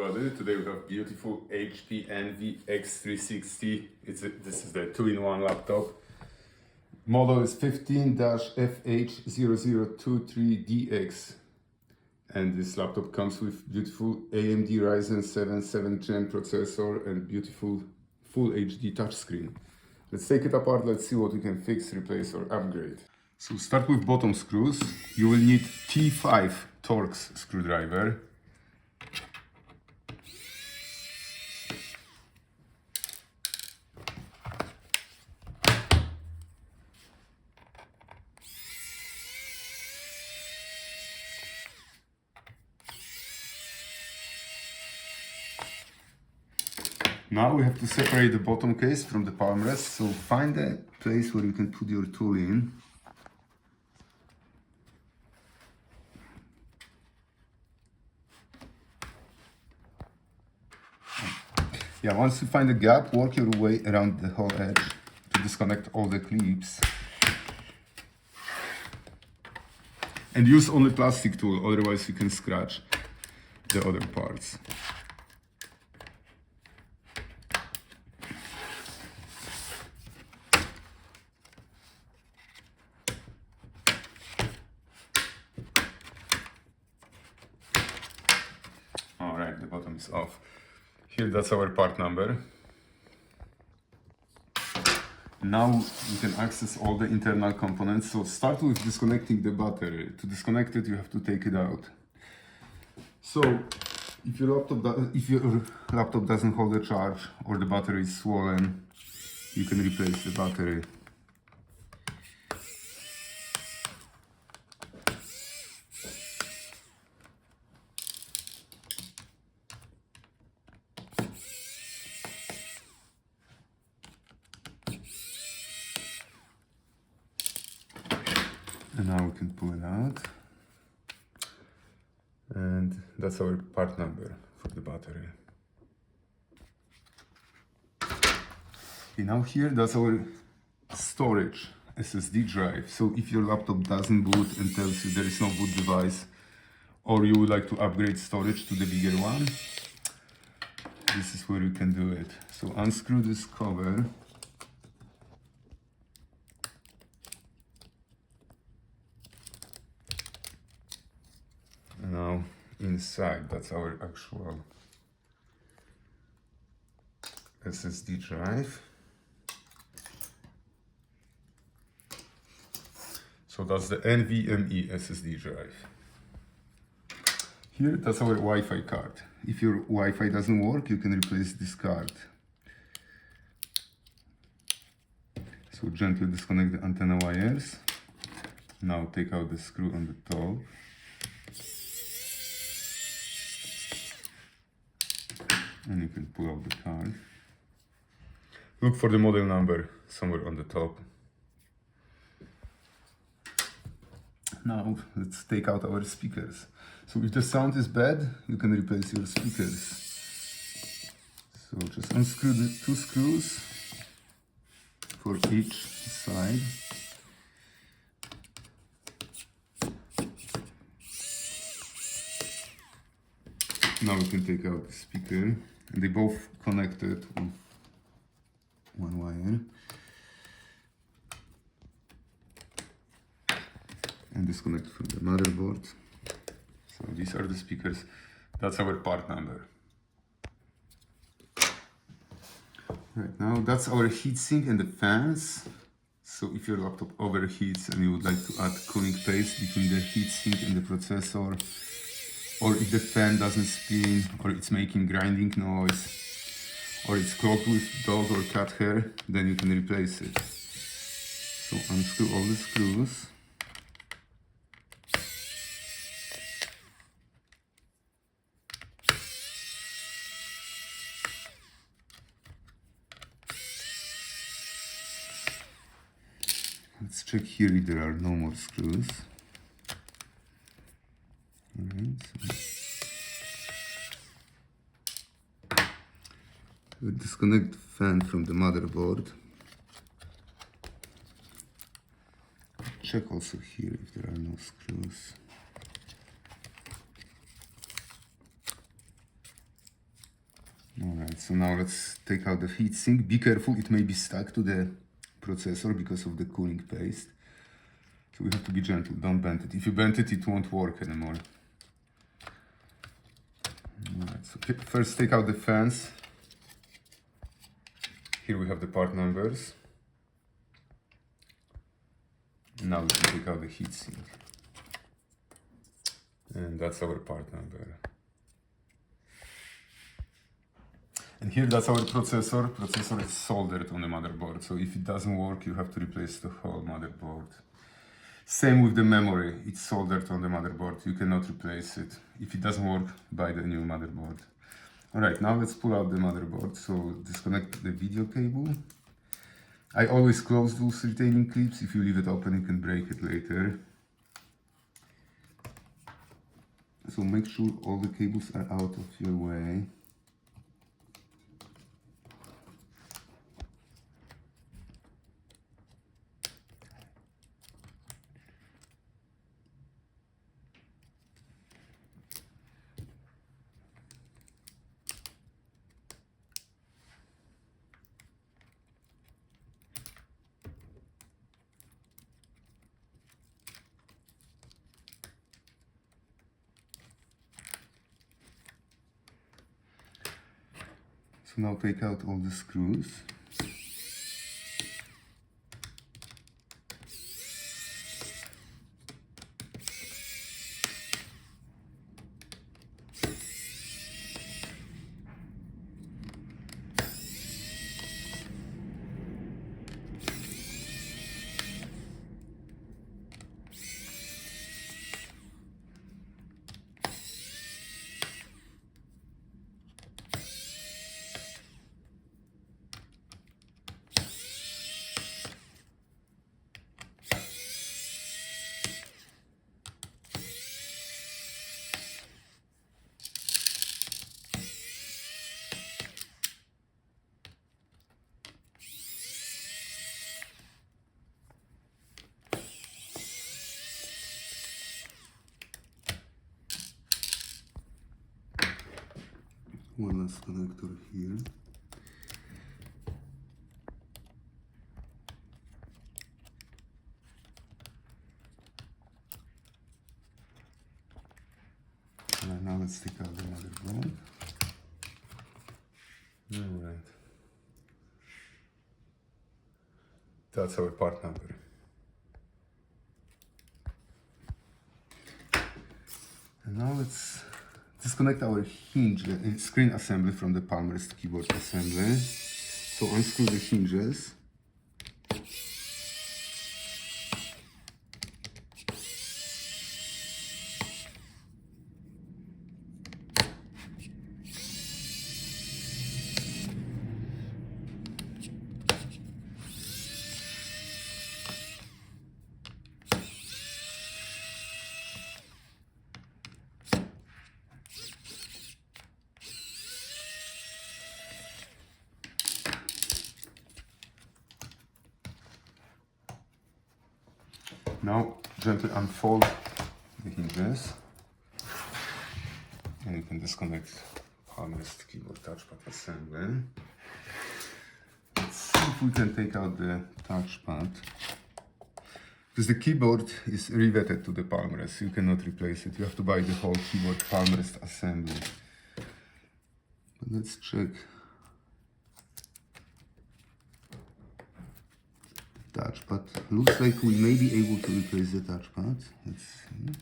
everybody. Today we have beautiful HP Envy X360. This is the 2-in-1 laptop. Model is 15-fh0023dx. And this laptop comes with beautiful AMD Ryzen 7 7th gen processor and beautiful full HD touchscreen. Let's take it apart, let's see what we can fix, replace or upgrade. So start with bottom screws. You will need T5 Torx screwdriver. Now we have to separate the bottom case from the Palmrest, so find a place where you can put your tool in. Yeah, once you find a gap, work your way around the whole edge to disconnect all the clips. And use only plastic tool, otherwise you can scratch the other parts. Alright, the bottom is off. Here, that's our part number. Now you can access all the internal components. So start with disconnecting the battery. To disconnect it, you have to take it out. So if your laptop doesn't hold a charge or the battery is swollen, you can replace the battery. And now we can pull it out. And that's our part number for the battery. Okay, now here, that's our storage SSD drive. So if your laptop doesn't boot and tells you there is no boot device, or you would like to upgrade storage to the bigger one, this is where you can do it. So unscrew this cover. Now inside, that's our actual SSD drive. So that's the NVMe SSD drive. Here, that's our Wi-Fi card. If your Wi-Fi doesn't work, you can replace this card. So gently disconnect the antenna wires. Now take out the screw on the top. And you can pull out the card. Look for the model number somewhere on the top. Now let's take out our speakers. So if the sound is bad, you can replace your speakers. So just unscrew the two screws for each side. Now we can take out the speaker. And they both connected with one wire. And disconnect from the motherboard. So these are the speakers. That's our part number. Right, now that's our heatsink and the fans. So if your laptop overheats and you would like to add cooling paste between the heatsink and the processor, or if the fan doesn't spin, or it's making grinding noise, or it's clogged with dog or cat hair, then you can replace it. So unscrew all the screws. Let's check here if there are no more screws. We'll disconnect the fan from the motherboard. Check also here if there are no screws. Alright, so now let's take out the heatsink. Be careful, it may be stuck to the processor because of the cooling paste. So we have to be gentle, don't bend it. If you bend it, it won't work anymore. Alright, so first take out the fans. Here we have the part numbers. Now we can take out the heatsink. And that's our part number. And here that's our processor. Processor is soldered on the motherboard. So if it doesn't work, you have to replace the whole motherboard. Same with the memory. It's soldered on the motherboard. You cannot replace it. If it doesn't work, buy the new motherboard. Alright, now let's pull out the motherboard. So disconnect the video cable. I always close those retaining clips. If you leave it open, you can break it later. So make sure all the cables are out of your way. So now take out all the screws. One last connector here. And now let's take out the motherboard. Alright. That's our part number. And now let's disconnect our hinge screen assembly from the Palmrest keyboard assembly. So unscrew the hinges. Now gently unfold the hinges and you can disconnect Palmrest keyboard touchpad assembly. Let's see if we can take out the touchpad. Because the keyboard is riveted to the Palmrest, you cannot replace it. You have to buy the whole keyboard Palmrest assembly. But let's check. Touchpad. Looks like we may be able to replace the touchpad. Let's see.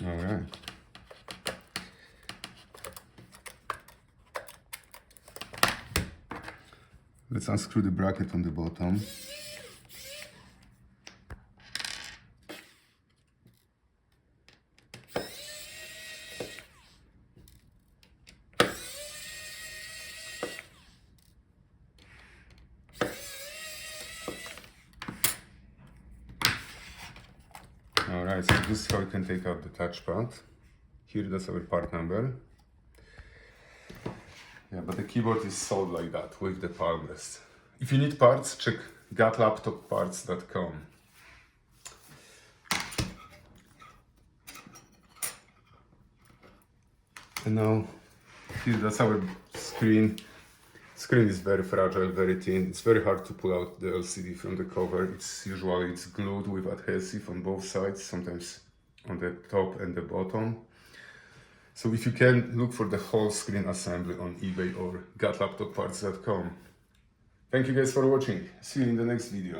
All right. Let's unscrew the bracket on the bottom. Alright, so this is how you can take out the touchpad. Here, that's our part number. Yeah, but the keyboard is sold like that with the Palmrest. If you need parts, check gatlaptopparts.com. And now, here, that's our screen. Screen is very fragile, very thin. It's very hard to pull out the LCD from the cover. It's usually glued with adhesive on both sides, sometimes on the top and the bottom. So if you can, look for the whole screen assembly on eBay or gatlaptopparts.com. Thank you guys for watching. See you in the next video.